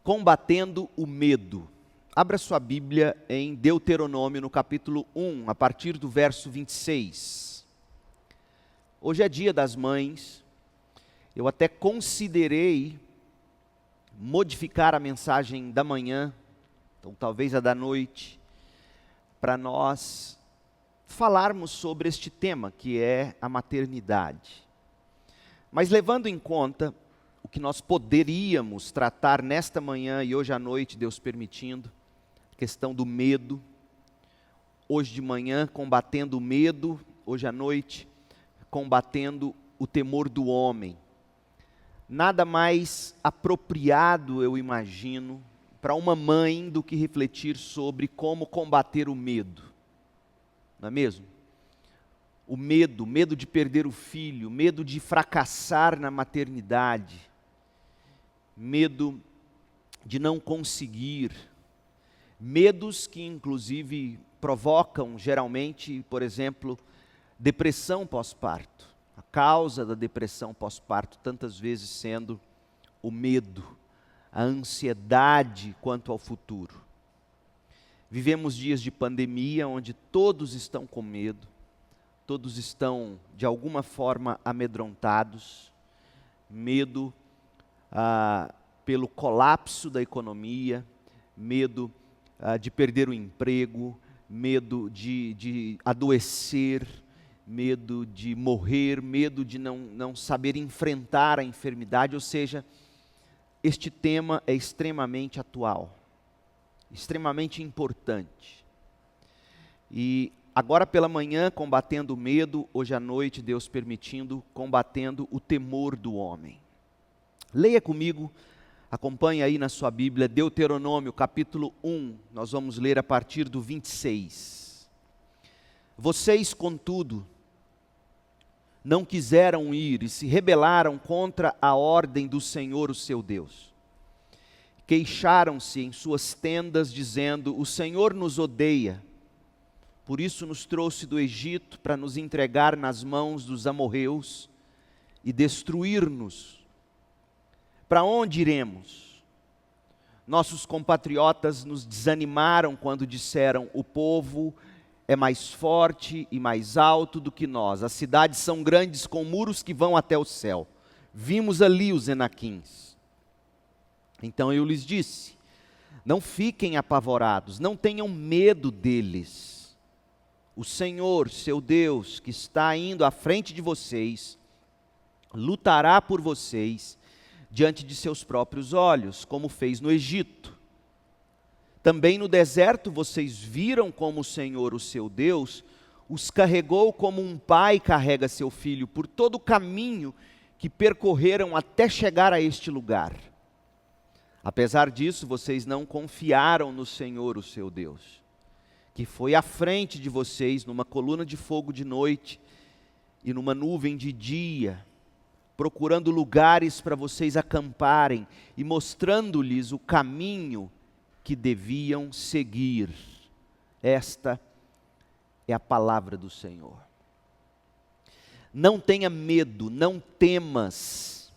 Combatendo o medo. Abra sua Bíblia em Deuteronômio, no capítulo 1, a partir do verso 26. Hoje é dia das mães. Eu até considerei modificar a mensagem da manhã, então talvez a da noite, para nós falarmos sobre este tema, que é a maternidade. Mas levando em conta o que nós poderíamos tratar nesta manhã e hoje à noite, Deus permitindo, a questão do medo. Hoje de manhã, combatendo o medo, hoje à noite, combatendo o temor do homem. Nada mais apropriado, eu imagino, para uma mãe do que refletir sobre como combater o medo. Não é mesmo? O medo de perder o filho, medo de fracassar na maternidade, medo de não conseguir, medos que inclusive provocam geralmente, por exemplo, depressão pós-parto. A causa da depressão pós-parto tantas vezes sendo o medo, a ansiedade quanto ao futuro. Vivemos dias de pandemia onde todos estão com medo, todos estão de alguma forma amedrontados, medo pelo colapso da economia, medo de perder o emprego, medo de adoecer, medo de morrer, medo de não saber enfrentar a enfermidade. Ou seja, este tema é extremamente atual, extremamente importante. E agora pela manhã, combatendo o medo, hoje à noite, Deus permitindo, combatendo o temor do homem. Leia comigo, acompanhe aí na sua Bíblia, Deuteronômio capítulo 1, nós vamos ler a partir do 26. Vocês, contudo, não quiseram ir e se rebelaram contra a ordem do Senhor, o seu Deus. Queixaram-se em suas tendas, dizendo: o Senhor nos odeia, por isso nos trouxe do Egito para nos entregar nas mãos dos amorreus e destruir-nos. Para onde iremos? Nossos compatriotas nos desanimaram quando disseram: o povo é mais forte e mais alto do que nós. As cidades são grandes com muros que vão até o céu. Vimos ali os Enaquins. Então eu lhes disse: não fiquem apavorados, não tenham medo deles. O Senhor, seu Deus, que está indo à frente de vocês, lutará por vocês diante de seus próprios olhos, como fez no Egito. Também no deserto vocês viram como o Senhor, o seu Deus, os carregou como um pai carrega seu filho, por todo o caminho que percorreram até chegar a este lugar. Apesar disso, vocês não confiaram no Senhor, o seu Deus, que foi à frente de vocês numa coluna de fogo de noite e numa nuvem de dia, procurando lugares para vocês acamparem e mostrando-lhes o caminho que deviam seguir. Esta é a palavra do Senhor. Não tenha medo, não temas.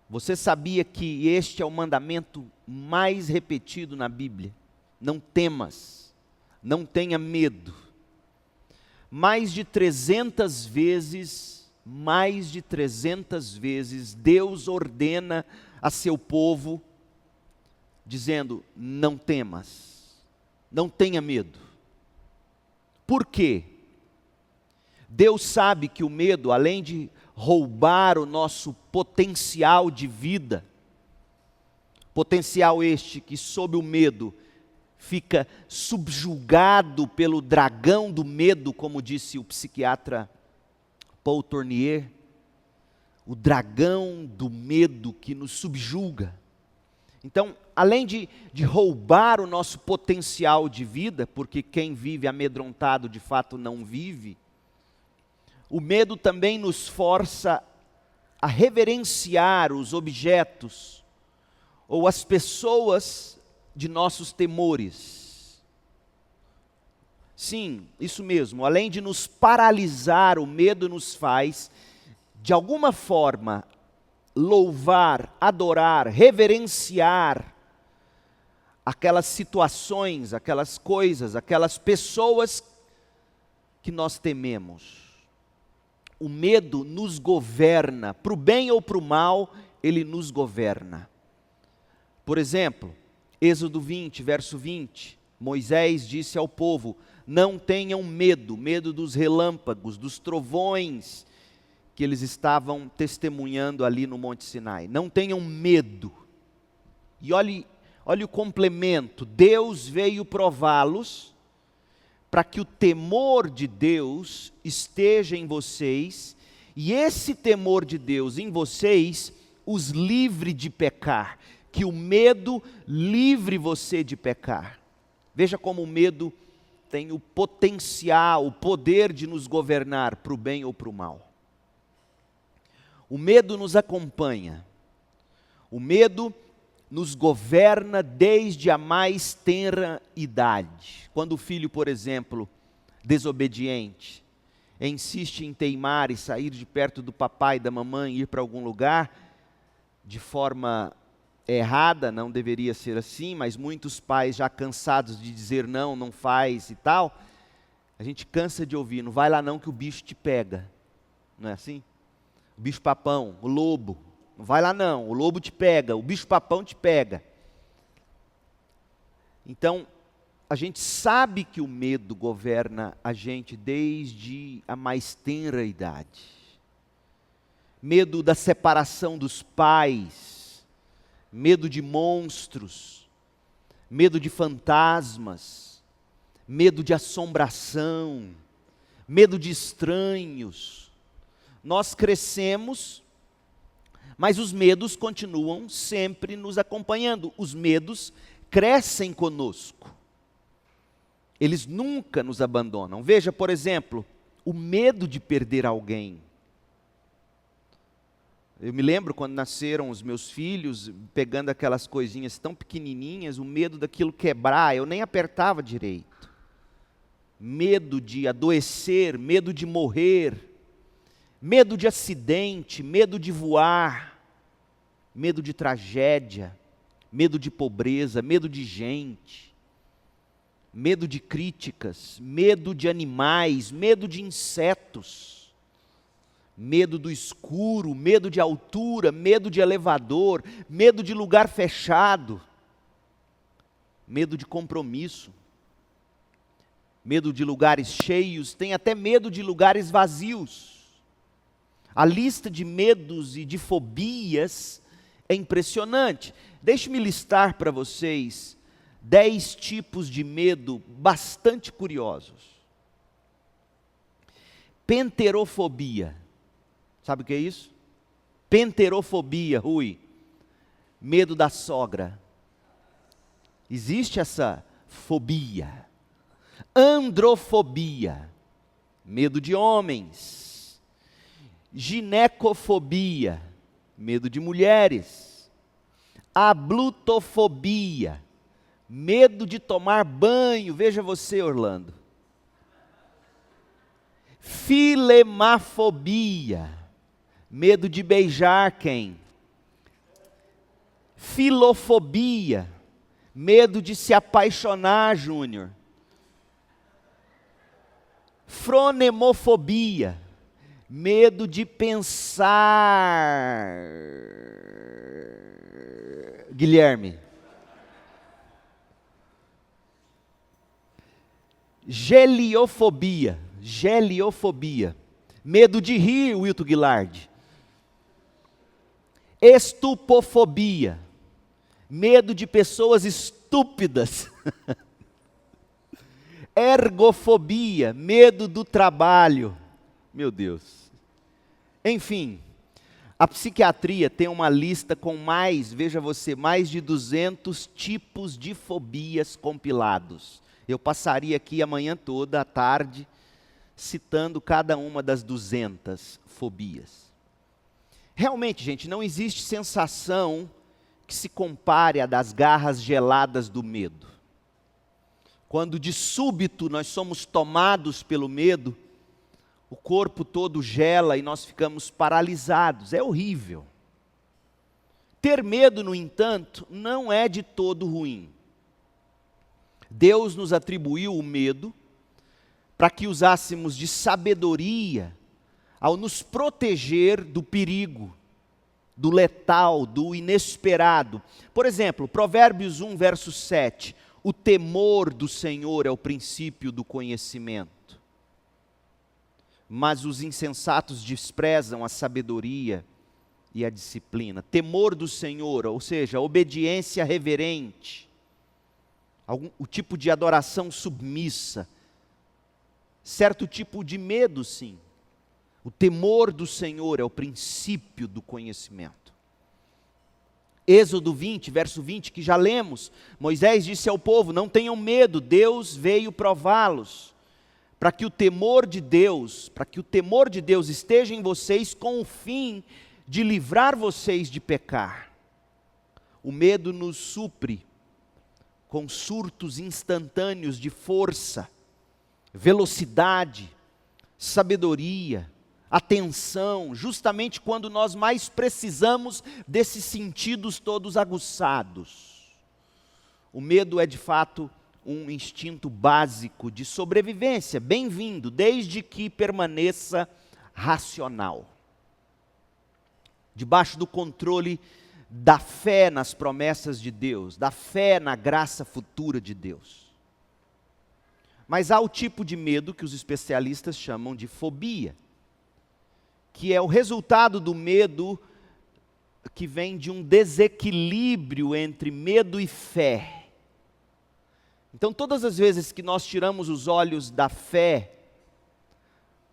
Você sabia que este é o mandamento mais repetido na Bíblia? Não temas, não tenha medo. Mais de 300 vezes, Deus ordena a seu povo, dizendo: não temas, não tenha medo. Por quê? Deus sabe que o medo, além de roubar o nosso potencial de vida, potencial este que sob o medo fica subjugado pelo dragão do medo, como disse o psiquiatra Paul Tournier, o dragão do medo que nos subjuga. Então, além de roubar o nosso potencial de vida, porque quem vive amedrontado de fato não vive, o medo também nos força a reverenciar os objetos ou as pessoas de nossos temores. Sim, isso mesmo, além de nos paralisar, o medo nos faz, de alguma forma, louvar, adorar, reverenciar aquelas situações, aquelas coisas, aquelas pessoas que nós tememos. O medo nos governa, para o bem ou para o mal, ele nos governa. Por exemplo, Êxodo 20, verso 20, Moisés disse ao povo: não tenham medo, medo dos relâmpagos, dos trovões que eles estavam testemunhando ali no Monte Sinai. Não tenham medo. E olhe o complemento: Deus veio prová-los para que o temor de Deus esteja em vocês, e esse temor de Deus em vocês os livre de pecar, que o medo livre você de pecar. Veja como o medo tem o potencial, o poder de nos governar para o bem ou para o mal. O medo nos acompanha, o medo nos governa desde a mais tenra idade. Quando o filho, por exemplo, desobediente, insiste em teimar e sair de perto do papai e da mamãe, ir para algum lugar, de forma errada, não deveria ser assim, mas muitos pais já cansados de dizer não, não faz e tal, a gente cansa de ouvir: não vai lá não que o bicho te pega. Não é assim? O bicho papão, o lobo. Não vai lá não, o lobo te pega, o bicho-papão te pega. Então, a gente sabe que o medo governa a gente desde a mais tenra idade. Medo da separação dos pais, medo de monstros, medo de fantasmas, medo de assombração, medo de estranhos. Nós crescemos, mas os medos continuam sempre nos acompanhando. Os medos crescem conosco. Eles nunca nos abandonam. Veja, por exemplo, o medo de perder alguém. Eu me lembro quando nasceram os meus filhos, pegando aquelas coisinhas tão pequenininhas, o medo daquilo quebrar, eu nem apertava direito. Medo de adoecer, medo de morrer, medo de acidente, medo de voar, medo de tragédia, medo de pobreza, medo de gente, medo de críticas, medo de animais, medo de insetos, medo do escuro, medo de altura, medo de elevador, medo de lugar fechado, medo de compromisso, medo de lugares cheios, tem até medo de lugares vazios. A lista de medos e de fobias é impressionante. Deixe-me listar para vocês 10 tipos de medo bastante curiosos. Penterofobia. Sabe o que é isso? Penterofobia, Rui. Medo da sogra. Existe essa fobia. Androfobia. Medo de homens. Ginecofobia, medo de mulheres. Ablutofobia, medo de tomar banho. Veja você, Orlando. Filemafobia, medo de beijar quem? Filofobia, medo de se apaixonar, Júnior. Fronemofobia, medo de pensar, Guilherme. Geliofobia, medo de rir, Wilton Guilard. Estupofobia, medo de pessoas estúpidas. Ergofobia, medo do trabalho. Meu Deus. Enfim, a psiquiatria tem uma lista com mais, veja você, mais de 200 tipos de fobias compilados. Eu passaria aqui a manhã toda, à tarde, citando cada uma das 200 fobias. Realmente, gente, não existe sensação que se compare à das garras geladas do medo. Quando de súbito nós somos tomados pelo medo, o corpo todo gela e nós ficamos paralisados. É horrível. Ter medo, no entanto, não é de todo ruim. Deus nos atribuiu o medo para que usássemos de sabedoria ao nos proteger do perigo, do letal, do inesperado. Por exemplo, Provérbios 1, verso 7. O temor do Senhor é o princípio do conhecimento, mas os insensatos desprezam a sabedoria e a disciplina. Temor do Senhor, ou seja, obediência reverente, o tipo de adoração submissa, certo tipo de medo, sim. O temor do Senhor é o princípio do conhecimento. Êxodo 20, verso 20, que já lemos, Moisés disse ao povo: não tenham medo, Deus veio prová-los, para que o temor de Deus esteja em vocês com o fim de livrar vocês de pecar. O medo nos supre com surtos instantâneos de força, velocidade, sabedoria, atenção, justamente quando nós mais precisamos desses sentidos todos aguçados. O medo é de fato um instinto básico de sobrevivência, bem-vindo, desde que permaneça racional, debaixo do controle da fé nas promessas de Deus, da fé na graça futura de Deus. Mas há o tipo de medo que os especialistas chamam de fobia, que é o resultado do medo que vem de um desequilíbrio entre medo e fé. Então, todas as vezes que nós tiramos os olhos da fé,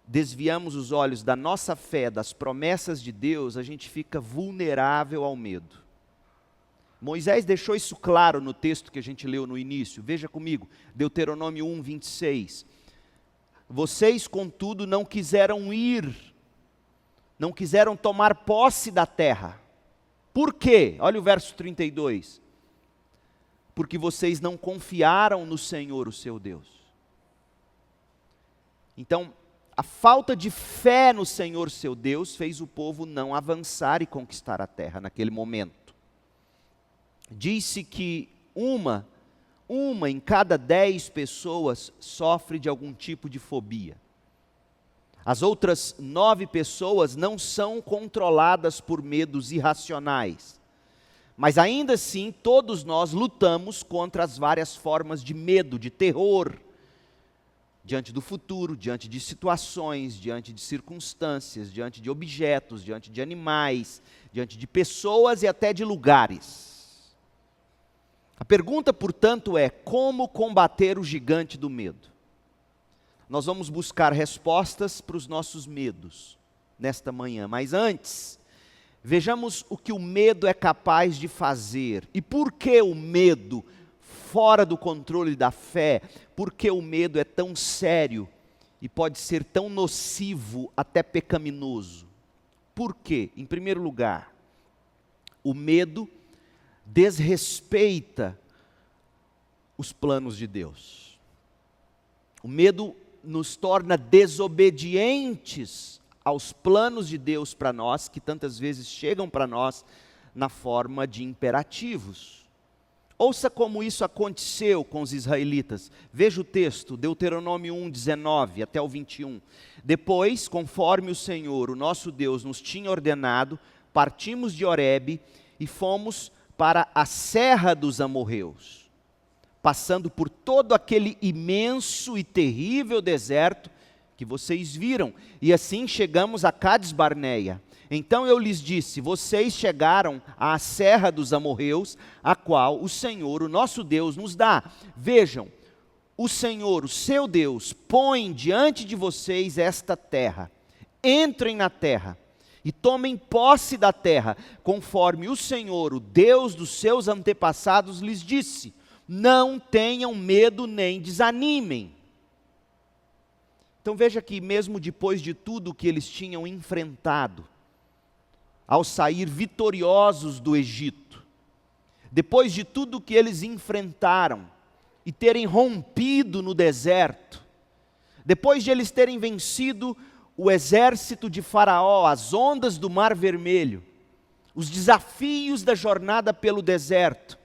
desviamos os olhos da nossa fé, das promessas de Deus, a gente fica vulnerável ao medo. Moisés deixou isso claro no texto que a gente leu no início. Veja comigo, Deuteronômio 1, 26. Vocês, contudo, não quiseram tomar posse da terra. Por quê? Olha o verso 32. Porque vocês não confiaram no Senhor, o seu Deus. Então, a falta de fé no Senhor, seu Deus, fez o povo não avançar e conquistar a terra naquele momento. Disse que uma em cada 10 pessoas sofre de algum tipo de fobia. As outras 9 pessoas não são controladas por medos irracionais. Mas ainda assim, todos nós lutamos contra as várias formas de medo, de terror, diante do futuro, diante de situações, diante de circunstâncias, diante de objetos, diante de animais, diante de pessoas e até de lugares. A pergunta, portanto, é: como combater o gigante do medo? Nós vamos buscar respostas para os nossos medos nesta manhã, mas antes, vejamos o que o medo é capaz de fazer. E por que o medo, fora do controle da fé, por que o medo é tão sério e pode ser tão nocivo, até pecaminoso? Por quê? Em primeiro lugar, o medo desrespeita os planos de Deus. O medo nos torna desobedientes aos planos de Deus para nós, que tantas vezes chegam para nós na forma de imperativos. Ouça como isso aconteceu com os israelitas. Veja o texto, Deuteronômio 1, 19 até o 21. Depois, conforme o Senhor, o nosso Deus, nos tinha ordenado, partimos de Horebe e fomos para a serra dos amorreus, passando por todo aquele imenso e terrível deserto que vocês viram, e assim chegamos a Cades Barneia. Então eu lhes disse: vocês chegaram à serra dos amorreus, a qual o Senhor, o nosso Deus, nos dá. Vejam, o Senhor, o seu Deus, põe diante de vocês esta terra. Entrem na terra e tomem posse da terra, conforme o Senhor, o Deus dos seus antepassados, lhes disse. Não tenham medo nem desanimem. Então veja que mesmo depois de tudo que eles tinham enfrentado, ao sair vitoriosos do Egito, depois de tudo que eles enfrentaram e terem rompido no deserto, depois de eles terem vencido o exército de Faraó, as ondas do Mar Vermelho, os desafios da jornada pelo deserto,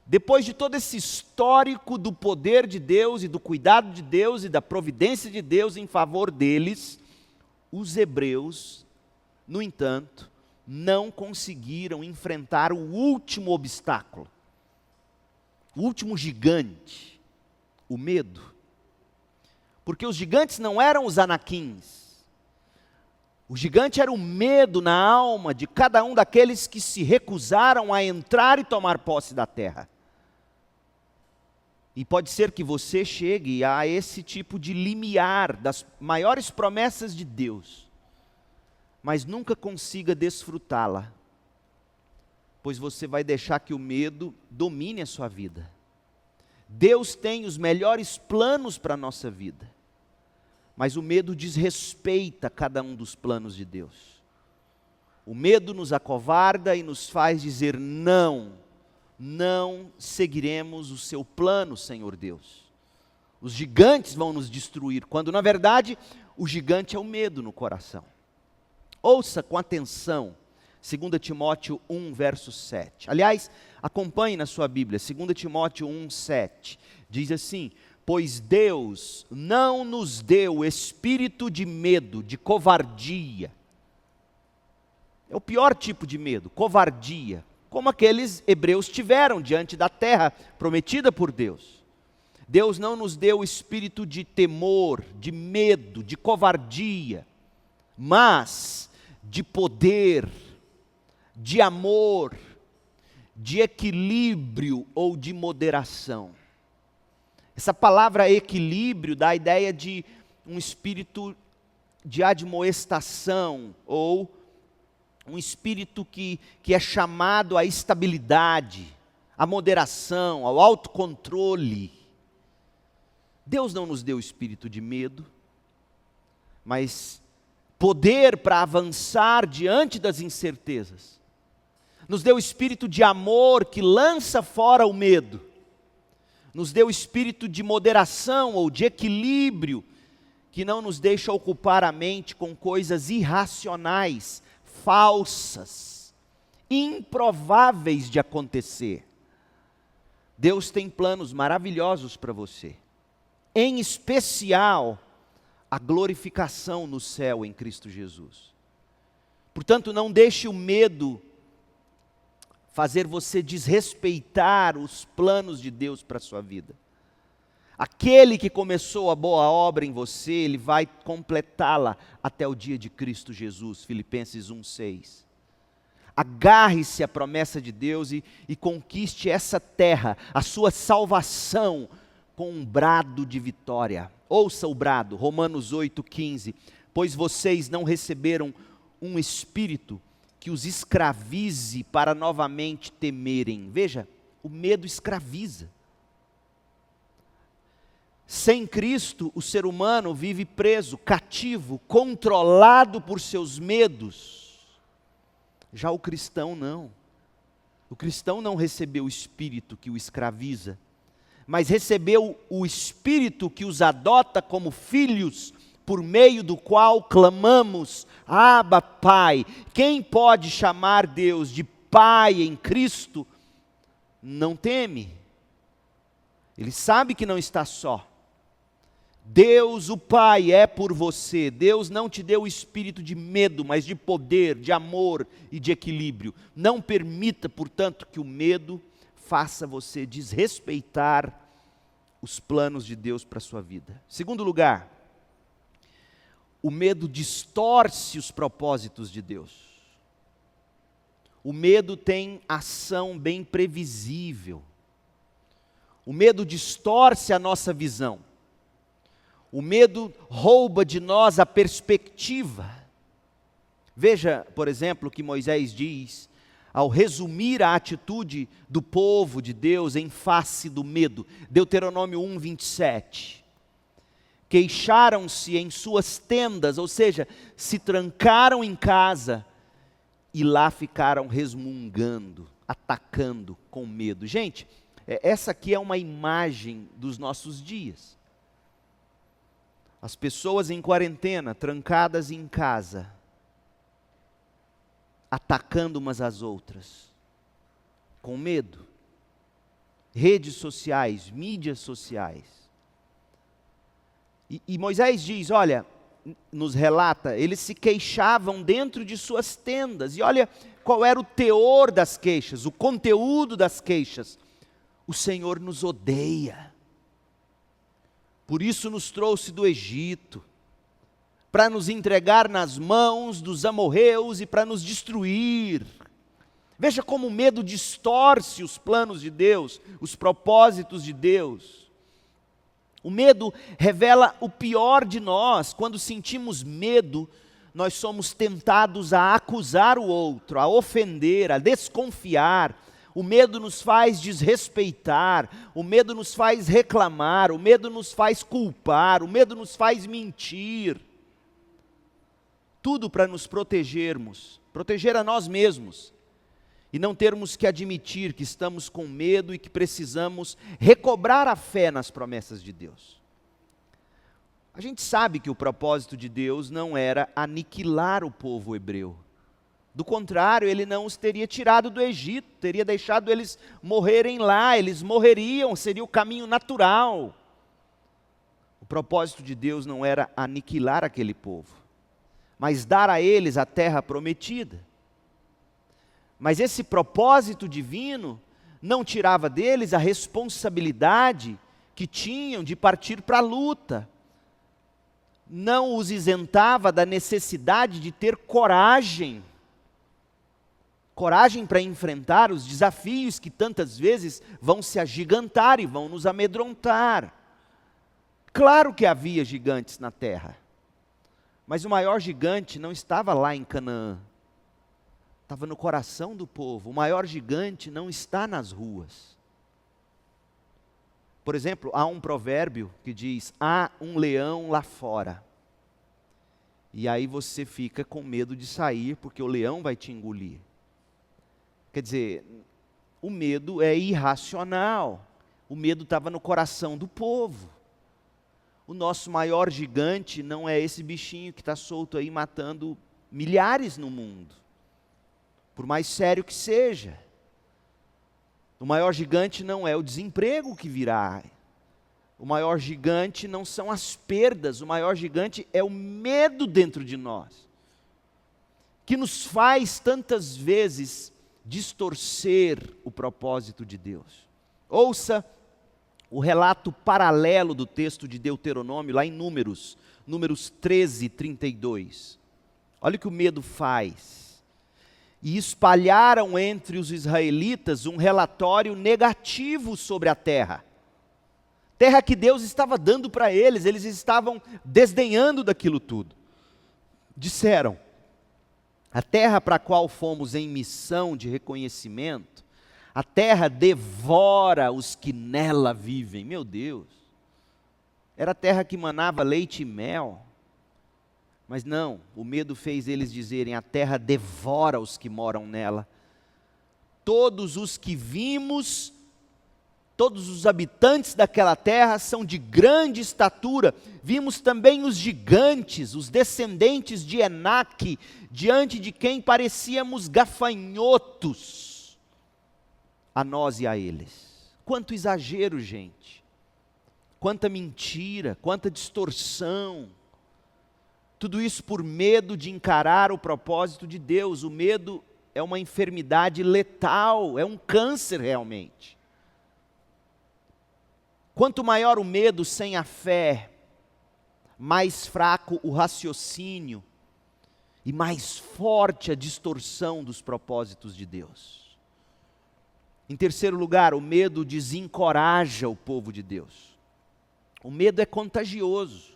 depois de todo esse histórico do poder de Deus e do cuidado de Deus e da providência de Deus em favor deles, os hebreus, no entanto, não conseguiram enfrentar o último obstáculo, o último gigante, o medo. Porque os gigantes não eram os anaquins. O gigante era o medo na alma de cada um daqueles que se recusaram a entrar e tomar posse da terra. E pode ser que você chegue a esse tipo de limiar das maiores promessas de Deus, mas nunca consiga desfrutá-la, pois você vai deixar que o medo domine a sua vida. Deus tem os melhores planos para a nossa vida, mas o medo desrespeita cada um dos planos de Deus. O medo nos acovarda e nos faz dizer não seguiremos o seu plano, Senhor Deus. Os gigantes vão nos destruir, quando na verdade o gigante é o medo no coração. Ouça com atenção 2 Timóteo 1, verso 7. Aliás, acompanhe na sua Bíblia, 2 Timóteo 1, 7. Diz assim: pois Deus não nos deu espírito de medo, de covardia. É o pior tipo de medo, covardia, como aqueles hebreus tiveram diante da terra prometida por Deus. Deus não nos deu espírito de temor, de medo, de covardia, mas de poder, de amor, de equilíbrio ou de moderação. Essa palavra equilíbrio dá a ideia de um espírito de admoestação, ou um espírito que é chamado à estabilidade, à moderação, ao autocontrole. Deus não nos deu espírito de medo, mas poder para avançar diante das incertezas. Nos deu espírito de amor que lança fora o medo. Nos deu espírito de moderação ou de equilíbrio que não nos deixa ocupar a mente com coisas irracionais, falsas, improváveis de acontecer. Deus tem planos maravilhosos para você, em especial a glorificação no céu em Cristo Jesus. Portanto, não deixe o medo fazer você desrespeitar os planos de Deus para a sua vida. Aquele que começou a boa obra em você, Ele vai completá-la até o dia de Cristo Jesus, Filipenses 1,6. Agarre-se à promessa de Deus e conquiste essa terra, a sua salvação, com um brado de vitória. Ouça o brado, Romanos 8,15. Pois vocês não receberam um espírito que os escravize para novamente temerem. Veja, o medo escraviza. Sem Cristo, o ser humano vive preso, cativo, controlado por seus medos. Já o cristão não. O cristão não recebeu o espírito que o escraviza, mas recebeu o espírito que os adota como filhos, por meio do qual clamamos: Abba, Pai. Quem pode chamar Deus de Pai em Cristo, não teme. Ele sabe que não está só. Deus, o Pai, é por você. Deus não te deu o espírito de medo, mas de poder, de amor e de equilíbrio. Não permita, portanto, que o medo faça você desrespeitar os planos de Deus para a sua vida. Segundo lugar, o medo distorce os propósitos de Deus. O medo tem ação bem previsível. O medo distorce a nossa visão. O medo rouba de nós a perspectiva. Veja, por exemplo, o que Moisés diz ao resumir a atitude do povo de Deus em face do medo. Deuteronômio 1:27. Queixaram-se em suas tendas, ou seja, se trancaram em casa e lá ficaram resmungando, atacando com medo. Gente, essa aqui é uma imagem dos nossos dias. As pessoas em quarentena, trancadas em casa, atacando umas às outras, com medo. Redes sociais, mídias sociais. E Moisés diz, olha, nos relata, eles se queixavam dentro de suas tendas. E olha qual era o teor das queixas, o conteúdo das queixas. O Senhor nos odeia. Por isso nos trouxe do Egito, para nos entregar nas mãos dos amorreus e para nos destruir. Veja como o medo distorce os planos de Deus, os propósitos de Deus. O medo revela o pior de nós. Quando sentimos medo, nós somos tentados a acusar o outro, a ofender, a desconfiar. O medo nos faz desrespeitar, o medo nos faz reclamar, o medo nos faz culpar, o medo nos faz mentir. Tudo para nos protegermos, proteger a nós mesmos. E não termos que admitir que estamos com medo e que precisamos recobrar a fé nas promessas de Deus. A gente sabe que o propósito de Deus não era aniquilar o povo hebreu. Do contrário, ele não os teria tirado do Egito, teria deixado eles morrerem lá, eles morreriam, seria o caminho natural. O propósito de Deus não era aniquilar aquele povo, mas dar a eles a terra prometida. Mas esse propósito divino não tirava deles a responsabilidade que tinham de partir para a luta. Não os isentava da necessidade de ter coragem. Coragem para enfrentar os desafios que tantas vezes vão se agigantar e vão nos amedrontar. Claro que havia gigantes na terra, mas o maior gigante não estava lá em Canaã. Estava no coração do povo. O maior gigante não está nas ruas. Por exemplo, há um provérbio que diz, há um leão lá fora. E aí você fica com medo de sair, porque o leão vai te engolir. Quer dizer, o medo é irracional. O medo estava no coração do povo. O nosso maior gigante não é esse bichinho que está solto aí matando milhares no mundo. Por mais sério que seja. O maior gigante não é o desemprego que virá. O maior gigante não são as perdas. O maior gigante é o medo dentro de nós, que nos faz tantas vezes distorcer o propósito de Deus. Ouça o relato paralelo do texto de Deuteronômio, lá em Números 13, 32. Olha o que o medo faz. E espalharam entre os israelitas um relatório negativo sobre a terra. Terra que Deus estava dando para eles, eles estavam desdenhando daquilo tudo. Disseram, a terra para a qual fomos em missão de reconhecimento, a terra devora os que nela vivem. Meu Deus, era a terra que manava leite e mel. Mas não, o medo fez eles dizerem, a terra devora os que moram nela. Todos os que vimos, todos os habitantes daquela terra são de grande estatura. Vimos também os gigantes, os descendentes de Enaque, diante de quem parecíamos gafanhotos, a nós e a eles. Quanto exagero, gente. Quanta mentira, quanta distorção. Tudo isso por medo de encarar o propósito de Deus. O medo é uma enfermidade letal, é um câncer realmente. Quanto maior o medo sem a fé, mais fraco o raciocínio e mais forte a distorção dos propósitos de Deus. Em terceiro lugar, o medo desencoraja o povo de Deus. O medo é contagioso.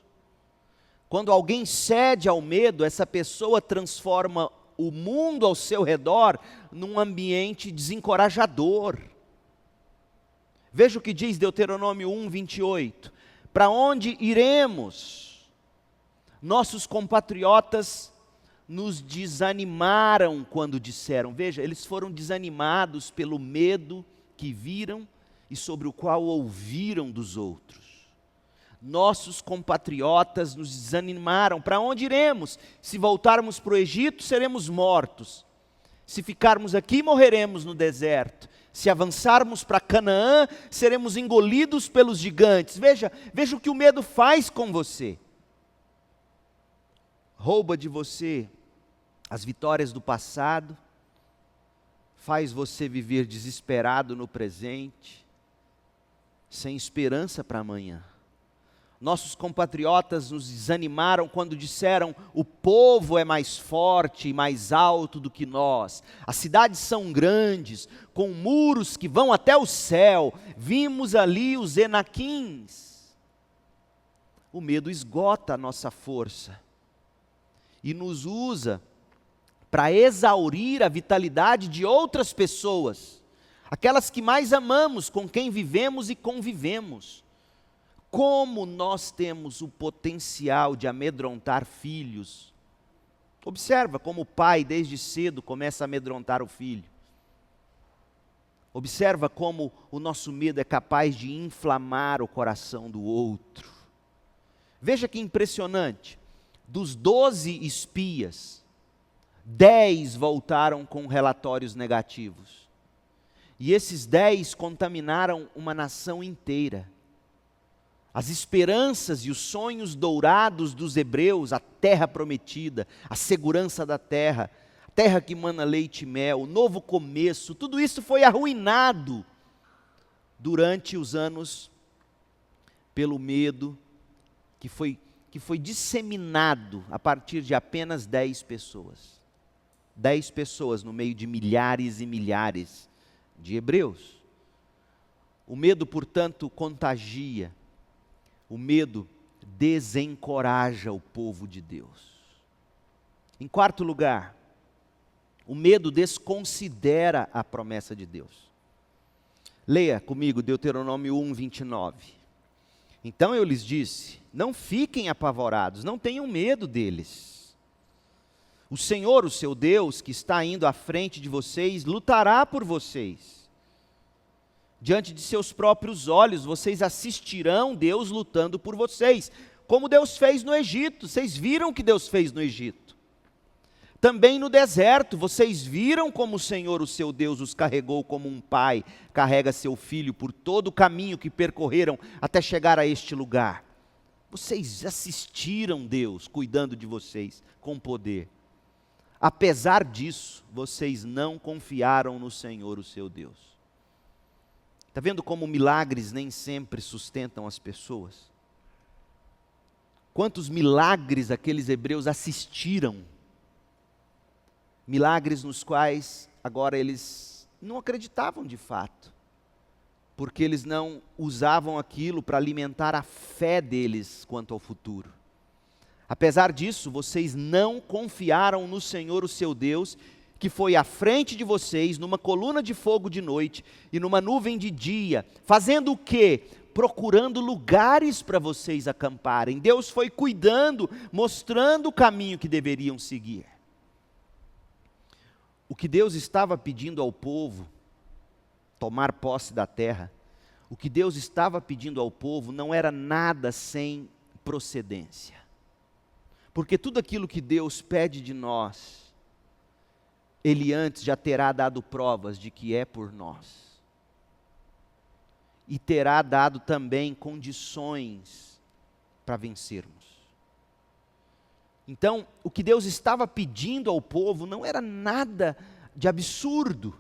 Quando alguém cede ao medo, essa pessoa transforma o mundo ao seu redor num ambiente desencorajador. Veja o que diz Deuteronômio 1, 28. Para onde iremos? Nossos compatriotas nos desanimaram quando disseram. Veja, eles foram desanimados pelo medo que viram e sobre o qual ouviram dos outros. Nossos compatriotas nos desanimaram. Para onde iremos? Se voltarmos para o Egito, seremos mortos. Se ficarmos aqui, morreremos no deserto. Se avançarmos para Canaã, seremos engolidos pelos gigantes. Veja o que o medo faz com você. Rouba de você as vitórias do passado, faz você viver desesperado no presente, sem esperança para amanhã. Nossos compatriotas nos desanimaram quando disseram: o povo é mais forte e mais alto do que nós. As cidades são grandes, com muros que vão até o céu. Vimos ali os Enaquins. O medo esgota a nossa força e nos usa para exaurir a vitalidade de outras pessoas, aquelas que mais amamos, com quem vivemos e convivemos. Como nós temos o potencial de amedrontar filhos. Observa como o pai desde cedo começa a amedrontar o filho. Observa como o nosso medo é capaz de inflamar o coração do outro. Veja que impressionante, dos 12 espias, 10 voltaram com relatórios negativos. E esses 10 contaminaram uma nação inteira. As esperanças e os sonhos dourados dos hebreus, a terra prometida, a segurança da terra, a terra que mana leite e mel, o novo começo, tudo isso foi arruinado durante os anos pelo medo que foi disseminado a partir de apenas 10 pessoas. 10 pessoas no meio de milhares e milhares de hebreus. O medo, portanto, contagia. O medo desencoraja o povo de Deus. Em quarto lugar, o medo desconsidera a promessa de Deus. Leia comigo Deuteronômio 1, 29. Então eu lhes disse: não fiquem apavorados, não tenham medo deles. O Senhor, o seu Deus, que está indo à frente de vocês, lutará por vocês. Diante de seus próprios olhos, vocês assistirão Deus lutando por vocês, como Deus fez no Egito. Vocês viram o que Deus fez no Egito. Também no deserto, vocês viram como o Senhor, o seu Deus, os carregou como um pai carrega seu filho por todo o caminho que percorreram até chegar a este lugar. Vocês assistiram Deus cuidando de vocês com poder. Apesar disso, vocês não confiaram no Senhor, o seu Deus. Está vendo como milagres nem sempre sustentam as pessoas? Quantos milagres aqueles hebreus assistiram? Milagres nos quais agora eles não acreditavam de fato, porque eles não usavam aquilo para alimentar a fé deles quanto ao futuro. Apesar disso, vocês não confiaram no Senhor, o seu Deus, que foi à frente de vocês numa coluna de fogo de noite e numa nuvem de dia, fazendo o quê? Procurando lugares para vocês acamparem. Deus foi cuidando, mostrando o caminho que deveriam seguir. O que Deus estava pedindo ao povo, tomar posse da terra, o que Deus estava pedindo ao povo não era nada sem procedência. Porque tudo aquilo que Deus pede de nós, Ele antes já terá dado provas de que é por nós. E terá dado também condições para vencermos. Então, o que Deus estava pedindo ao povo não era nada de absurdo.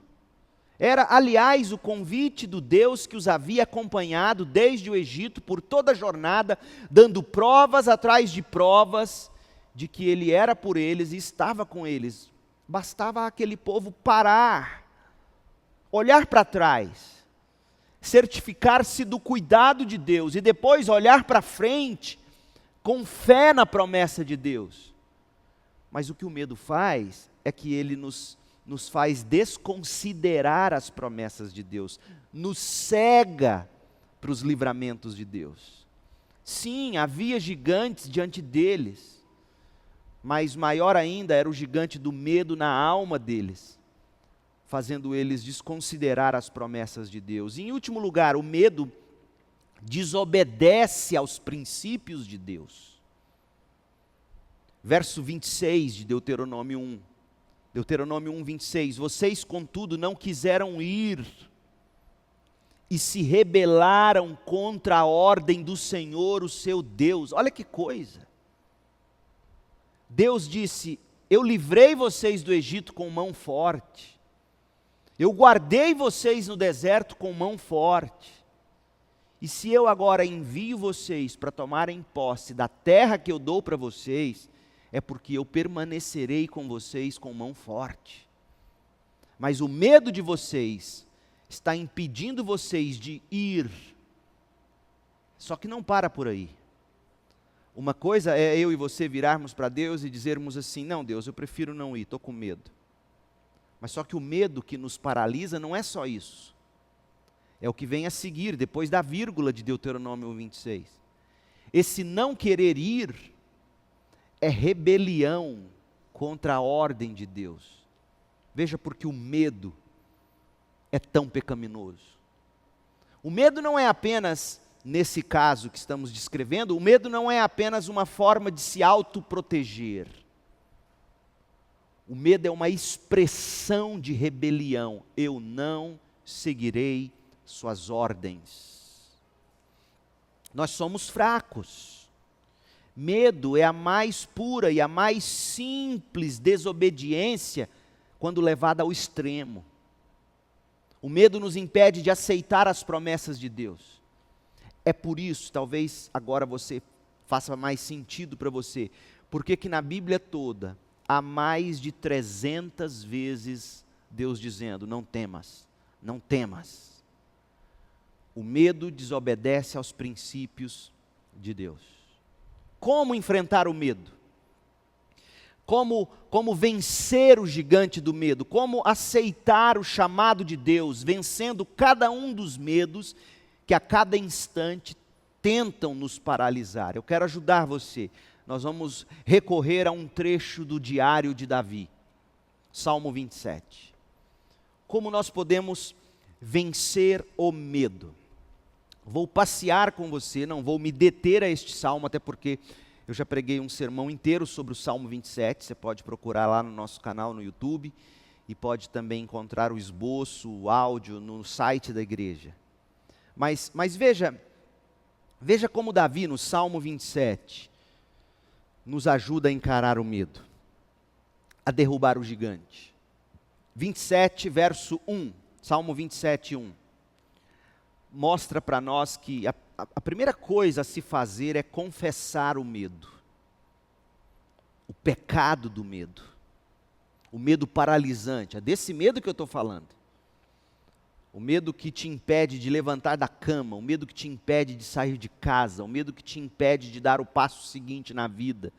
Era, aliás, o convite do Deus que os havia acompanhado desde o Egito por toda a jornada, dando provas atrás de provas de que Ele era por eles e estava com eles. Bastava aquele povo parar, olhar para trás, certificar-se do cuidado de Deus e depois olhar para frente com fé na promessa de Deus. Mas o que o medo faz é que ele nos faz desconsiderar as promessas de Deus, nos cega para os livramentos de Deus. Sim, havia gigantes diante deles, mas maior ainda era o gigante do medo na alma deles, fazendo eles desconsiderar as promessas de Deus. E em último lugar, o medo desobedece aos princípios de Deus. Verso 26 de Deuteronômio 1. Deuteronômio 1:26, vocês contudo não quiseram ir e se rebelaram contra a ordem do Senhor, o seu Deus. Olha que coisa. Deus disse, eu livrei vocês do Egito com mão forte. Eu guardei vocês no deserto com mão forte. E se eu agora envio vocês para tomarem posse da terra que eu dou para vocês, é porque eu permanecerei com vocês com mão forte. Mas o medo de vocês está impedindo vocês de ir. Só que não para por aí. Uma coisa é eu e você virarmos para Deus e dizermos assim, não Deus, eu prefiro não ir, estou com medo. Mas só que o medo que nos paralisa não é só isso. É o que vem a seguir, depois da vírgula de Deuteronômio 26. Esse não querer ir é rebelião contra a ordem de Deus. Veja porque o medo é tão pecaminoso. O medo não é apenas, nesse caso que estamos descrevendo, o medo não é apenas uma forma de se autoproteger. O medo é uma expressão de rebelião. Eu não seguirei suas ordens. Nós somos fracos. Medo é a mais pura e a mais simples desobediência quando levada ao extremo. O medo nos impede de aceitar as promessas de Deus. É por isso, talvez agora você faça mais sentido para você, porque que na Bíblia toda há mais de 300 vezes Deus dizendo, não temas, não temas. O medo desobedece aos princípios de Deus. Como enfrentar o medo? Como vencer o gigante do medo? Como aceitar o chamado de Deus, vencendo cada um dos medos que a cada instante tentam nos paralisar? Eu quero ajudar você. Nós vamos recorrer a um trecho do diário de Davi, Salmo 27. Como nós podemos vencer o medo? Vou passear com você, não vou me deter a este salmo, até porque eu já preguei um sermão inteiro sobre o Salmo 27, você pode procurar lá no nosso canal no YouTube, e pode também encontrar o esboço, o áudio no site da igreja. Mas veja como Davi, no Salmo 27, nos ajuda a encarar o medo, a derrubar o gigante. 27, verso 1, Salmo 27, 1. Mostra para nós que a primeira coisa a se fazer é confessar o medo. O pecado do medo. O medo paralisante. É desse medo que eu estou falando. O medo que te impede de levantar da cama. O medo que te impede de sair de casa. O medo que te impede de dar o passo seguinte na vida.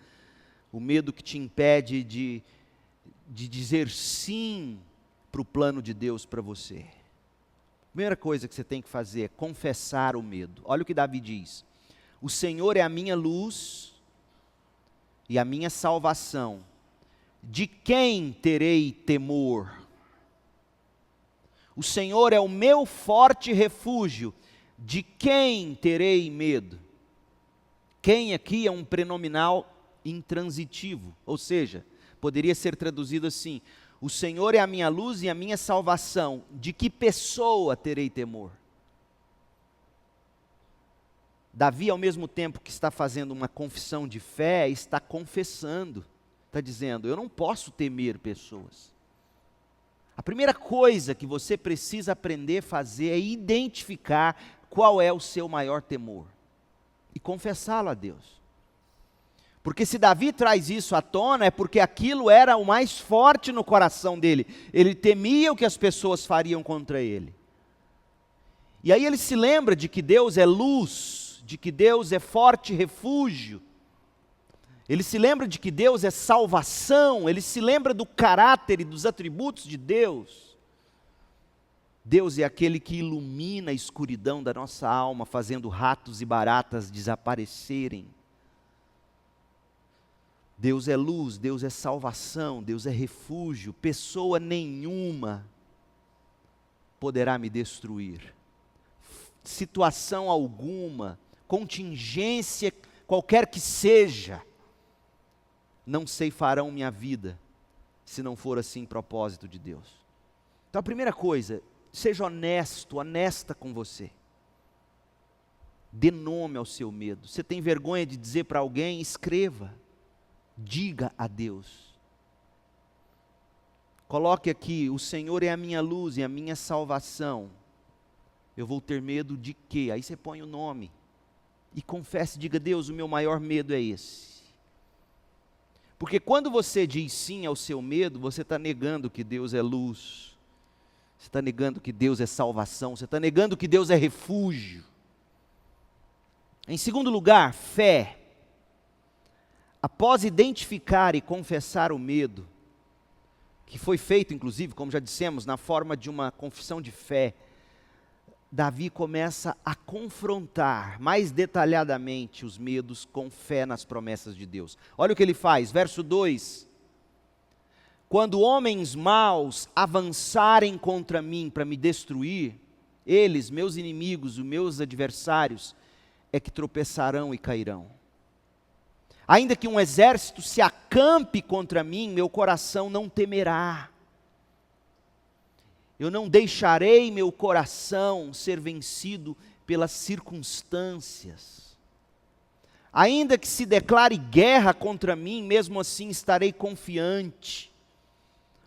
O medo que te impede de dizer sim para o plano de Deus para você. A primeira coisa que você tem que fazer é confessar o medo. Olha o que Davi diz. O Senhor é a minha luz e a minha salvação. De quem terei temor? O Senhor é o meu forte refúgio. De quem terei medo? Quem aqui é um prenominal intransitivo. Ou seja, poderia ser traduzido assim. O Senhor é a minha luz e a minha salvação. De que pessoa terei temor? Davi, ao mesmo tempo que está fazendo uma confissão de fé, está confessando. Está dizendo, eu não posso temer pessoas. A primeira coisa que você precisa aprender a fazer é identificar qual é o seu maior temor. E confessá-lo a Deus. Porque se Davi traz isso à tona, é porque aquilo era o mais forte no coração dele. Ele temia o que as pessoas fariam contra ele. E aí ele se lembra de que Deus é luz, de que Deus é forte refúgio. Ele se lembra de que Deus é salvação, ele se lembra do caráter e dos atributos de Deus. Deus é aquele que ilumina a escuridão da nossa alma, fazendo ratos e baratas desaparecerem. Deus é luz, Deus é salvação, Deus é refúgio. Pessoa nenhuma poderá me destruir. Situação alguma, contingência qualquer que seja, não ceifarão minha vida, se não for assim propósito de Deus. Então a primeira coisa, seja honesto, honesta com você. Dê nome ao seu medo. Você tem vergonha de dizer para alguém? Escreva. Diga a Deus. Coloque aqui: o Senhor é a minha luz e a minha salvação. Eu vou ter medo de quê? Aí você põe o nome. E confesse, diga: Deus, o meu maior medo é esse. Porque quando você diz sim ao seu medo, você está negando que Deus é luz. Você está negando que Deus é salvação. Você está negando que Deus é refúgio. Em segundo lugar, fé. Após identificar e confessar o medo, que foi feito, inclusive, como já dissemos, na forma de uma confissão de fé, Davi começa a confrontar mais detalhadamente os medos com fé nas promessas de Deus. Olha o que ele faz, verso 2. Quando homens maus avançarem contra mim para me destruir, eles, meus inimigos, os meus adversários, é que tropeçarão e cairão. Ainda que um exército se acampe contra mim, meu coração não temerá. Eu não deixarei meu coração ser vencido pelas circunstâncias. Ainda que se declare guerra contra mim, mesmo assim estarei confiante.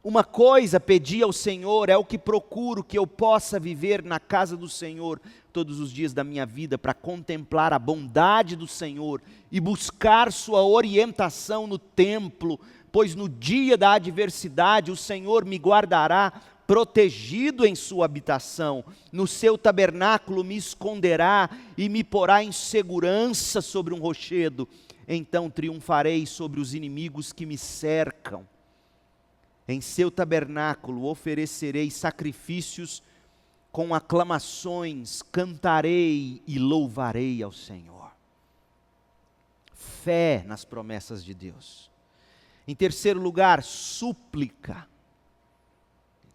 Uma coisa pedi ao Senhor, é o que procuro, que eu possa viver na casa do Senhor todos os dias da minha vida, para contemplar a bondade do Senhor e buscar sua orientação no templo, pois no dia da adversidade o Senhor me guardará protegido em sua habitação, no seu tabernáculo me esconderá e me porá em segurança sobre um rochedo. Então triunfarei sobre os inimigos que me cercam. Em seu tabernáculo oferecerei sacrifícios com aclamações, cantarei e louvarei ao Senhor. Fé nas promessas de Deus. Em terceiro lugar, súplica.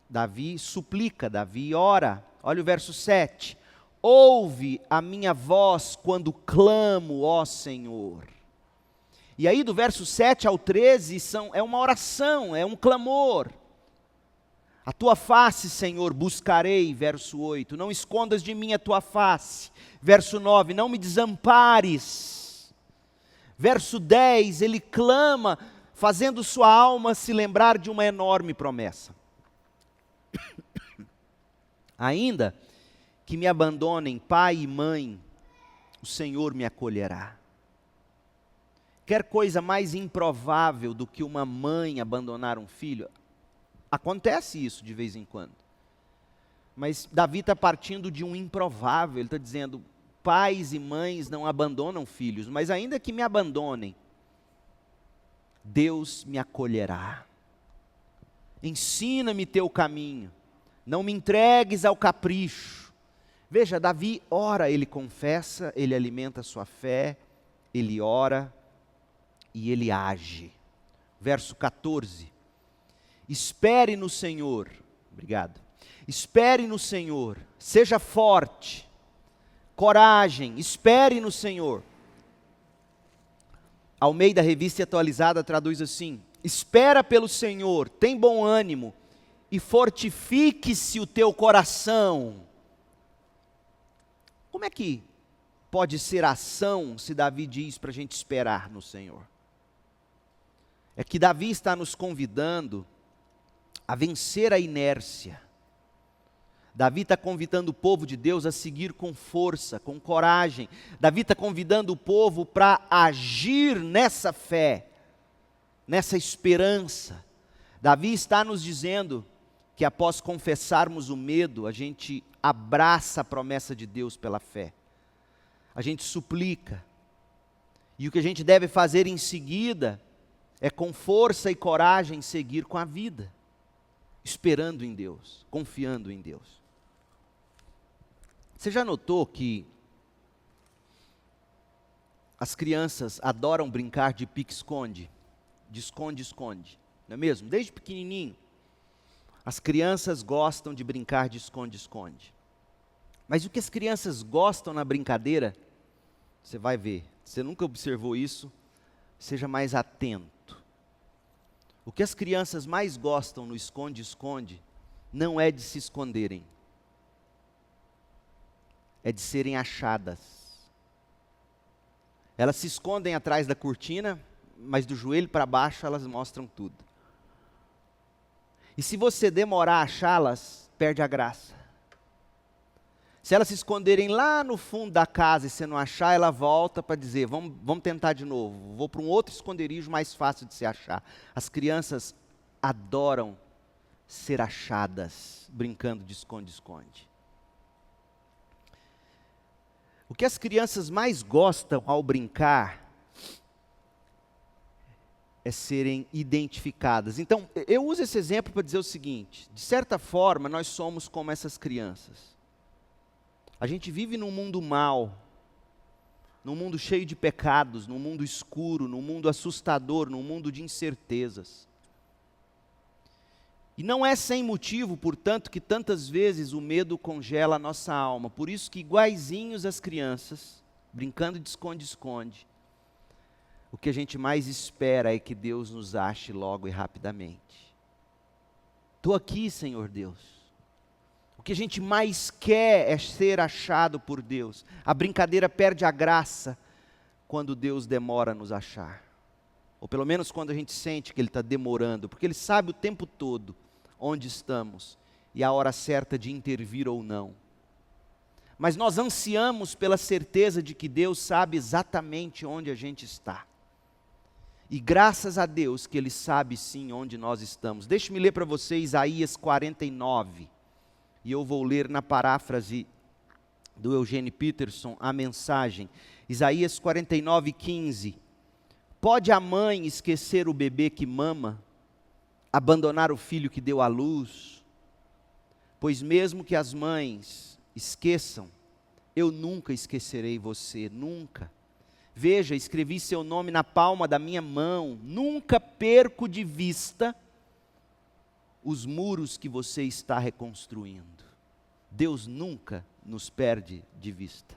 Davi suplica, Davi ora. Olha o verso 7. Ouve a minha voz quando clamo, ó Senhor. E aí do verso 7 ao 13 é uma oração, é um clamor. A tua face, Senhor, buscarei, verso 8. Não escondas de mim a tua face. Verso 9, não me desampares. Verso 10, ele clama, fazendo sua alma se lembrar de uma enorme promessa. Ainda que me abandonem pai e mãe, o Senhor me acolherá. Quer coisa mais improvável do que uma mãe abandonar um filho? Acontece isso de vez em quando. Mas Davi está partindo de um improvável, ele está dizendo: pais e mães não abandonam filhos, mas ainda que me abandonem, Deus me acolherá. Ensina-me teu caminho, não me entregues ao capricho. Veja, Davi ora, ele confessa, ele alimenta a sua fé, ele ora e ele age. Verso 14. Espere no Senhor, obrigado. Espere no Senhor, seja forte, coragem, espere no Senhor. Almeida Revista Atualizada traduz assim: espera pelo Senhor, tem bom ânimo e fortifique-se o teu coração. Como é que pode ser ação se Davi diz para a gente esperar no Senhor? É que Davi está nos convidando a vencer a inércia. Davi está convidando o povo de Deus a seguir com força, com coragem. Davi está convidando o povo para agir nessa fé, nessa esperança. Davi está nos dizendo que após confessarmos o medo, a gente abraça a promessa de Deus pela fé. A gente suplica. E o que a gente deve fazer em seguida é com força e coragem seguir com a vida, esperando em Deus, confiando em Deus. Você já notou que as crianças adoram brincar de pique-esconde, de esconde-esconde, não é mesmo? Desde pequenininho, as crianças gostam de brincar de esconde-esconde. Mas o que as crianças gostam na brincadeira, você vai ver, você nunca observou isso, seja mais atento. O que as crianças mais gostam no esconde-esconde não é de se esconderem, é de serem achadas. Elas se escondem atrás da cortina, mas do joelho para baixo elas mostram tudo. E se você demorar a achá-las, perde a graça. Se elas se esconderem lá no fundo da casa e você não achar, ela volta para dizer, vamos tentar de novo. Vou para um outro esconderijo mais fácil de se achar. As crianças adoram ser achadas, brincando de esconde-esconde. O que as crianças mais gostam ao brincar é serem identificadas. Então, eu uso esse exemplo para dizer o seguinte: de certa forma, nós somos como essas crianças. A gente vive num mundo mau, num mundo cheio de pecados, num mundo escuro, num mundo assustador, num mundo de incertezas. E não é sem motivo, portanto, que tantas vezes o medo congela a nossa alma. Por isso que, iguaizinhos às crianças, brincando de esconde-esconde, o que a gente mais espera é que Deus nos ache logo e rapidamente. Estou aqui, Senhor Deus. O que a gente mais quer é ser achado por Deus. A brincadeira perde a graça quando Deus demora a nos achar. Ou pelo menos quando a gente sente que Ele está demorando, porque Ele sabe o tempo todo onde estamos e a hora certa de intervir ou não. Mas nós ansiamos pela certeza de que Deus sabe exatamente onde a gente está. E graças a Deus que Ele sabe sim onde nós estamos. Deixe-me ler para você Isaías 49. E eu vou ler na paráfrase do Eugene Peterson a mensagem. Isaías 49, 15. Pode a mãe esquecer o bebê que mama, abandonar o filho que deu à luz? Pois mesmo que as mães esqueçam, eu nunca esquecerei você, nunca. Veja, escrevi seu nome na palma da minha mão, nunca perco de vista os muros que você está reconstruindo. Deus nunca nos perde de vista.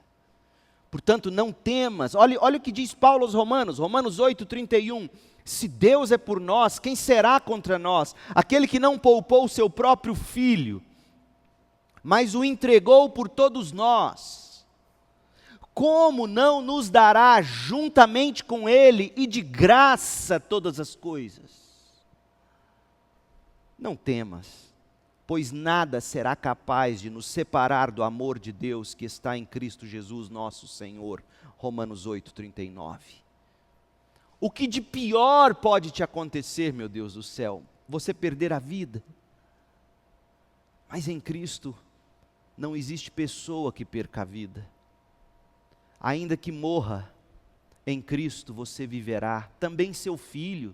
Portanto, não temas. Olha o que diz Paulo aos Romanos, Romanos 8:31. Se Deus é por nós, quem será contra nós? Aquele que não poupou o seu próprio filho, mas o entregou por todos nós, como não nos dará juntamente com ele e de graça todas as coisas? Não temas, pois nada será capaz de nos separar do amor de Deus que está em Cristo Jesus nosso Senhor. Romanos 8:39. O que de pior pode te acontecer, meu Deus do céu? Você perder a vida. Mas em Cristo não existe pessoa que perca a vida. Ainda que morra, em Cristo você viverá. Também seu filho,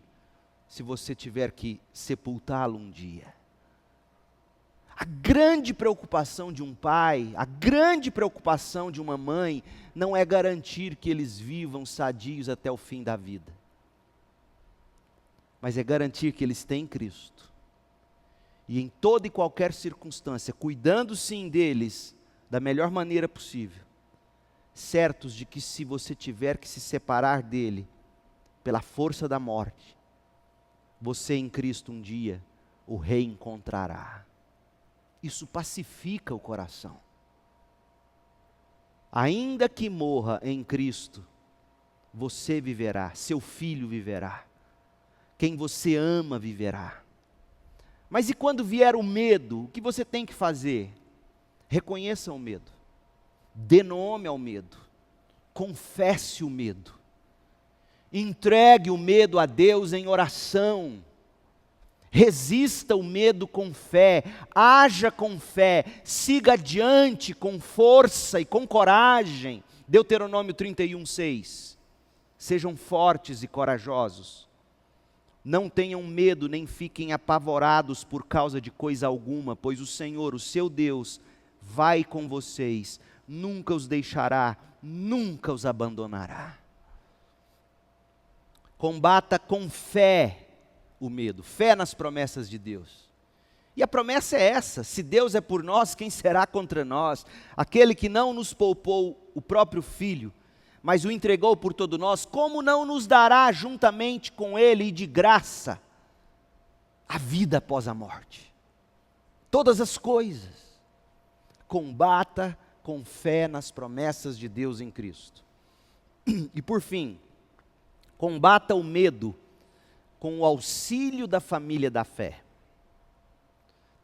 se você tiver que sepultá-lo um dia. A grande preocupação de um pai, a grande preocupação de uma mãe, não é garantir que eles vivam sadios até o fim da vida, mas é garantir que eles têm Cristo. E em toda e qualquer circunstância, cuidando sim deles da melhor maneira possível, certos de que se você tiver que se separar dele pela força da morte, você em Cristo um dia o reencontrará. Isso pacifica o coração. Ainda que morra em Cristo, você viverá, seu filho viverá, quem você ama viverá. Mas e quando vier o medo, o que você tem que fazer? Reconheça o medo, dê nome ao medo, confesse o medo, entregue o medo a Deus em oração. Resista o medo com fé, haja com fé, siga adiante com força e com coragem. Deuteronômio 31:6. Sejam fortes e corajosos. Não tenham medo, nem fiquem apavorados por causa de coisa alguma, pois o Senhor, o seu Deus, vai com vocês, nunca os deixará, nunca os abandonará. Combata com fé o medo, fé nas promessas de Deus. E a promessa é essa: se Deus é por nós, quem será contra nós? Aquele que não nos poupou o próprio filho, mas o entregou por todo nós, como não nos dará juntamente com ele e de graça a vida após a morte. Todas as coisas. Combata com fé nas promessas de Deus em Cristo. E por fim, combata o medo com o auxílio da família da fé.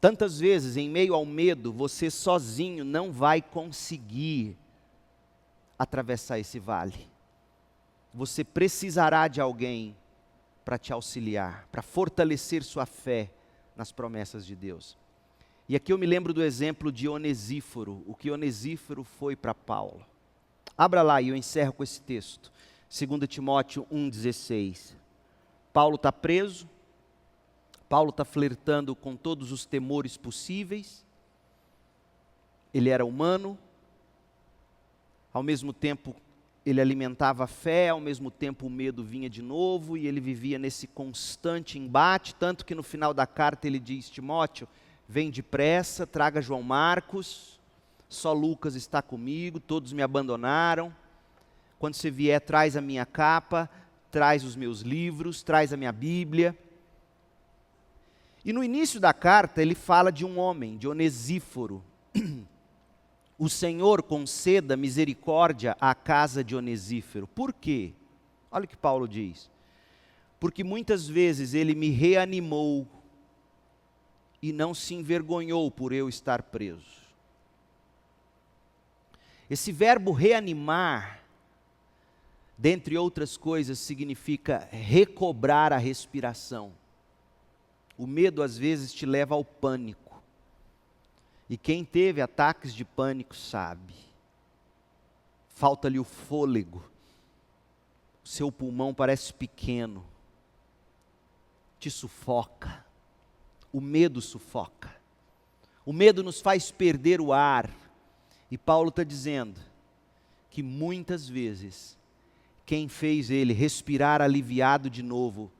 Tantas vezes, em meio ao medo, você sozinho não vai conseguir atravessar esse vale. Você precisará de alguém para te auxiliar, para fortalecer sua fé nas promessas de Deus. E aqui eu me lembro do exemplo de Onesíforo, o que Onesíforo foi para Paulo. Abra lá e eu encerro com esse texto, 2 Timóteo 1,16. Paulo está preso, Paulo está flertando com todos os temores possíveis, ele era humano, ao mesmo tempo ele alimentava a fé, ao mesmo tempo o medo vinha de novo, e ele vivia nesse constante embate, tanto que no final da carta ele diz: Timóteo, vem depressa, traga João Marcos, só Lucas está comigo, todos me abandonaram, quando você vier traz a minha capa, traz os meus livros, traz a minha Bíblia. E no início da carta ele fala de um homem, de Onesíforo. O Senhor conceda misericórdia à casa de Onesíforo. Por quê? Olha o que Paulo diz. Porque muitas vezes ele me reanimou e não se envergonhou por eu estar preso. Esse verbo reanimar, dentre outras coisas, significa recobrar a respiração. O medo às vezes te leva ao pânico. E quem teve ataques de pânico sabe. Falta-lhe o fôlego. O seu pulmão parece pequeno. Te sufoca. O medo sufoca. O medo nos faz perder o ar. E Paulo está dizendo que muitas vezes quem fez ele respirar aliviado de novo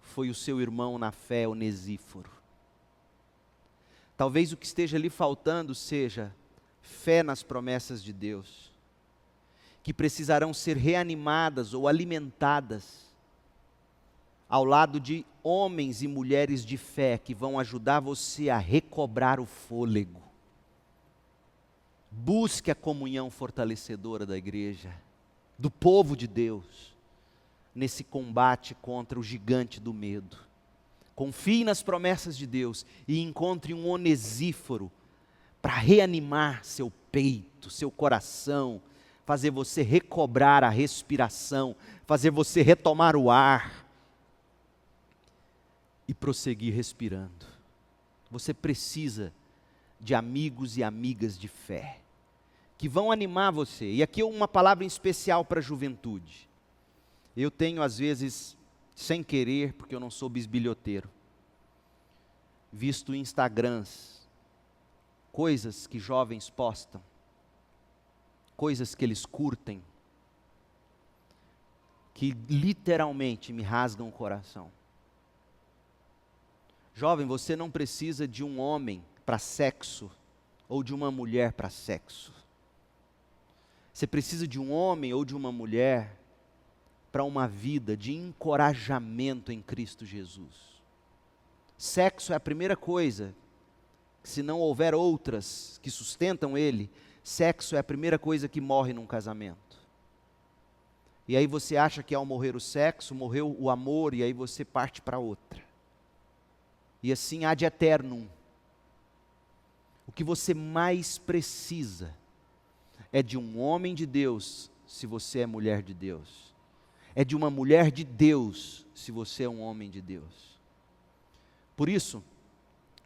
foi o seu irmão na fé, Onesíforo. Talvez o que esteja lhe faltando seja fé nas promessas de Deus, que precisarão ser reanimadas ou alimentadas ao lado de homens e mulheres de fé que vão ajudar você a recobrar o fôlego. Busque a comunhão fortalecedora da igreja, do povo de Deus, nesse combate contra o gigante do medo. Confie nas promessas de Deus e encontre um Onesíforo para reanimar seu peito, seu coração, fazer você recobrar a respiração, fazer você retomar o ar e prosseguir respirando. Você precisa de amigos e amigas de fé, que vão animar você. E aqui uma palavra em especial para a juventude. Eu tenho às vezes, sem querer, porque eu não sou bisbilhoteiro, visto Instagrams, coisas que jovens postam, coisas que eles curtem, que literalmente me rasgam o coração. Jovem, você não precisa de um homem para sexo, ou de uma mulher para sexo. Você precisa de um homem ou de uma mulher para uma vida de encorajamento em Cristo Jesus. Sexo é a primeira coisa, se não houver outras que sustentam ele, sexo é a primeira coisa que morre num casamento. E aí você acha que ao morrer o sexo, morreu o amor, e aí você parte para outra. E assim ad eternum. O que você mais precisa é de um homem de Deus, se você é mulher de Deus. É de uma mulher de Deus, se você é um homem de Deus. Por isso,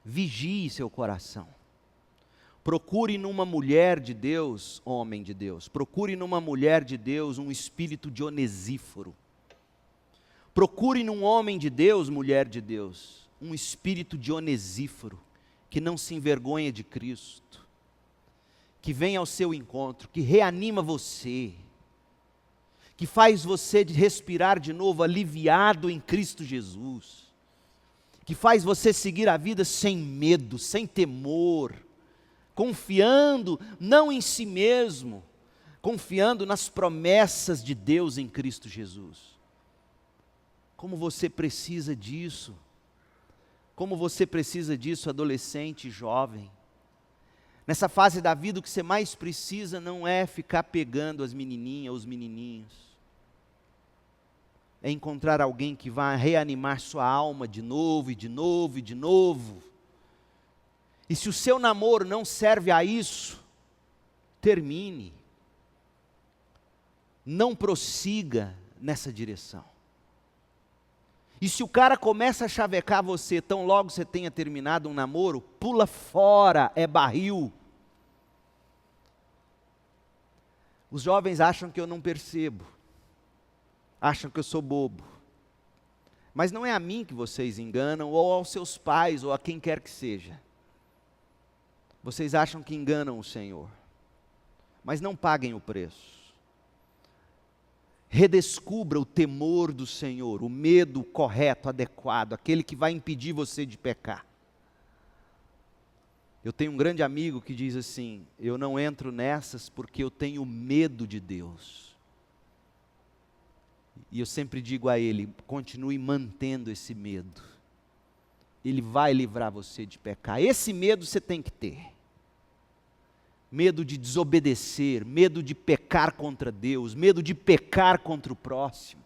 vigie seu coração. Procure numa mulher de Deus, homem de Deus. Procure numa mulher de Deus um espírito de Onesíforo. Procure num homem de Deus, mulher de Deus, um espírito de Onesíforo, que não se envergonha de Cristo, que vem ao seu encontro, que reanima você, que faz você respirar de novo aliviado em Cristo Jesus, que faz você seguir a vida sem medo, sem temor, confiando não em si mesmo, confiando nas promessas de Deus em Cristo Jesus. Como você precisa disso? Como você precisa disso, adolescente, jovem. Nessa fase da vida, o que você mais precisa não é ficar pegando as menininhas, os menininhos. É encontrar alguém que vai reanimar sua alma de novo, e de novo, e de novo. E se o seu namoro não serve a isso, termine. Não prossiga nessa direção. E se o cara começa a chavecar você, tão logo você tenha terminado um namoro, pula fora, é barril. Os jovens acham que eu não percebo, acham que eu sou bobo. Mas não é a mim que vocês enganam, ou aos seus pais, ou a quem quer que seja. Vocês acham que enganam o Senhor, mas não paguem o preço. Redescubra o temor do Senhor, o medo correto, adequado, aquele que vai impedir você de pecar. Eu tenho um grande amigo que diz assim: eu não entro nessas porque eu tenho medo de Deus. E eu sempre digo a ele: continue mantendo esse medo. Ele vai livrar você de pecar. Esse medo você tem que ter. Medo de desobedecer, medo de pecar contra Deus, medo de pecar contra o próximo.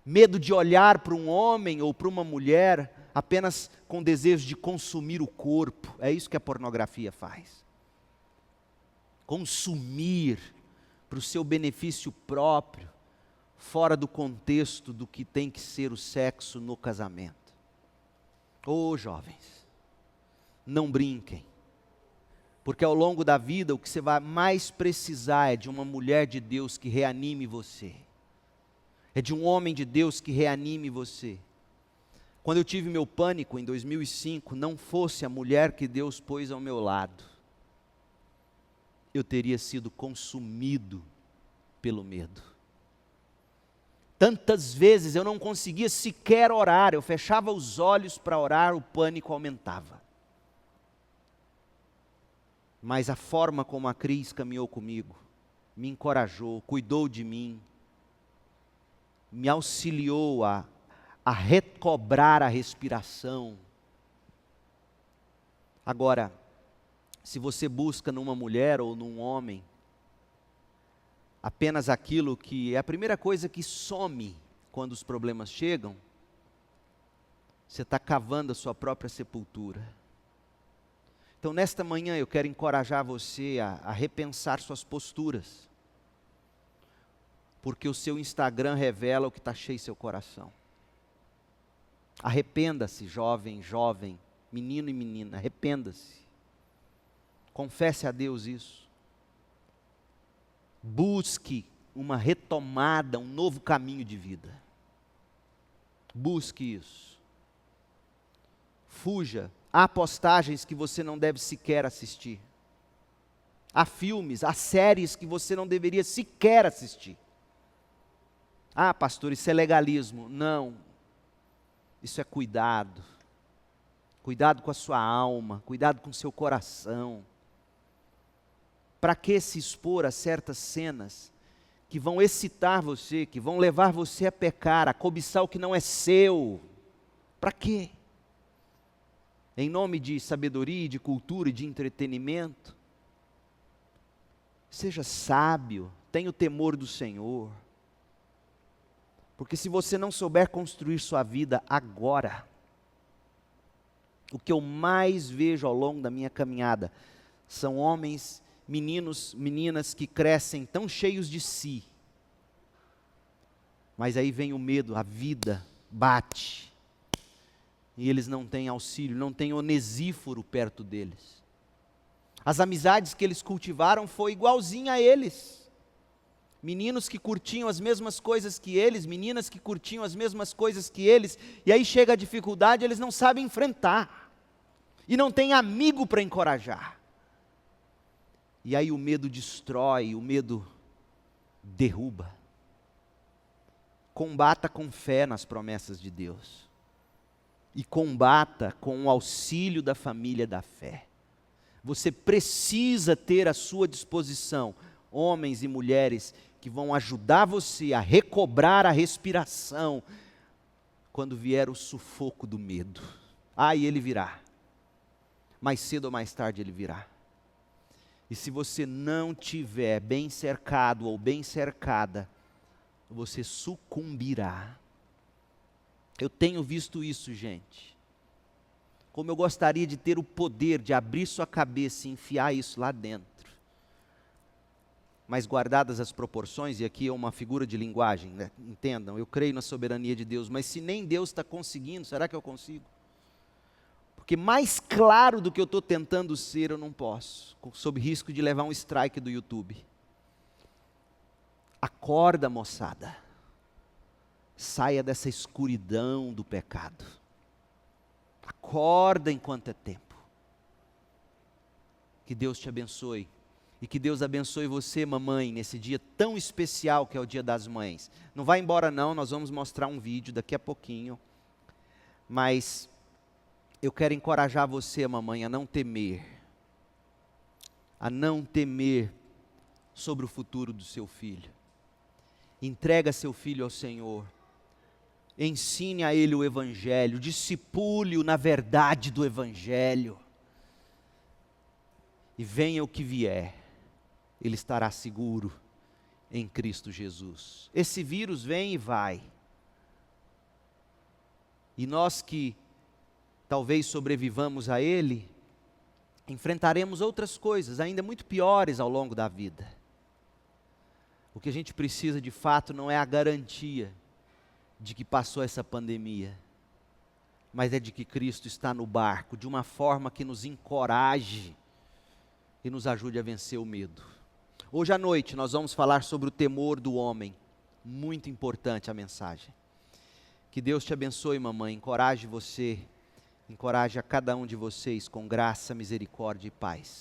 Medo de olhar para um homem ou para uma mulher apenas com desejo de consumir o corpo. É isso que a pornografia faz. Consumir para o seu benefício próprio, fora do contexto do que tem que ser o sexo no casamento. Ô jovens, não brinquem. Porque ao longo da vida, o que você vai mais precisar é de uma mulher de Deus que reanime você. É de um homem de Deus que reanime você. Quando eu tive meu pânico em 2005, não fosse a mulher que Deus pôs ao meu lado, eu teria sido consumido pelo medo. Tantas vezes eu não conseguia sequer orar, eu fechava os olhos para orar, o pânico aumentava. Mas a forma como a Cris caminhou comigo, me encorajou, cuidou de mim, me auxiliou a recobrar a respiração. Agora, se você busca numa mulher ou num homem, apenas aquilo que é a primeira coisa que some quando os problemas chegam, você está cavando a sua própria sepultura. Então, nesta manhã, eu quero encorajar você a repensar suas posturas. Porque o seu Instagram revela o que está cheio em seu coração. Arrependa-se, jovem, menino e menina, arrependa-se. Confesse a Deus isso. Busque uma retomada, um novo caminho de vida. Busque isso. Fuja. Há postagens que você não deve sequer assistir. Há filmes, há séries que você não deveria sequer assistir. Ah, pastor, isso é legalismo. Não. Isso é cuidado. Cuidado com a sua alma, cuidado com o seu coração. Para que se expor a certas cenas que vão excitar você, que vão levar você a pecar, a cobiçar o que não é seu? Para quê? Em nome de sabedoria, de cultura e de entretenimento. Seja sábio, tenha o temor do Senhor. Porque se você não souber construir sua vida agora, o que eu mais vejo ao longo da minha caminhada são homens, meninos, meninas que crescem tão cheios de si. Mas aí vem o medo, a vida bate. E eles não têm auxílio, não têm Onesíforo perto deles. As amizades que eles cultivaram foi igualzinha a eles. Meninos que curtiam as mesmas coisas que eles, meninas que curtiam as mesmas coisas que eles, e aí chega a dificuldade, eles não sabem enfrentar. E não tem amigo para encorajar. E aí o medo destrói, o medo derruba. Combata com fé nas promessas de Deus. E combata com o auxílio da família da fé. Você precisa ter à sua disposição homens e mulheres que vão ajudar você a recobrar a respiração, quando vier o sufoco do medo. E ele virá. Mais cedo ou mais tarde ele virá. E se você não tiver bem cercado ou bem cercada, você sucumbirá. Eu tenho visto isso, gente. Como eu gostaria de ter o poder de abrir sua cabeça e enfiar isso lá dentro. Mas guardadas as proporções, e aqui é uma figura de linguagem, né? Entendam, eu creio na soberania de Deus, mas se nem Deus está conseguindo, será que eu consigo? Porque mais claro do que eu estou tentando ser, eu não posso, sob risco de levar um strike do YouTube. Acorda, moçada. Saia dessa escuridão do pecado. Acorda enquanto é tempo. Que Deus te abençoe. E que Deus abençoe você, mamãe, nesse dia tão especial que é o Dia das Mães. Não vai embora não, nós vamos mostrar um vídeo daqui a pouquinho. Mas eu quero encorajar você, mamãe, a não temer. A não temer sobre o futuro do seu filho. Entrega seu filho ao Senhor. Ensine a ele o Evangelho, discipule-o na verdade do Evangelho. E venha o que vier, ele estará seguro em Cristo Jesus. Esse vírus vem e vai. E nós que talvez sobrevivamos a ele, enfrentaremos outras coisas ainda muito piores ao longo da vida. O que a gente precisa de fato não é a garantia de que passou essa pandemia, mas é de que Cristo está no barco, de uma forma que nos encoraje e nos ajude a vencer o medo. Hoje à noite nós vamos falar sobre o temor do homem, muito importante a mensagem. Que Deus te abençoe, mamãe, encoraje você, encoraje a cada um de vocês com graça, misericórdia e paz.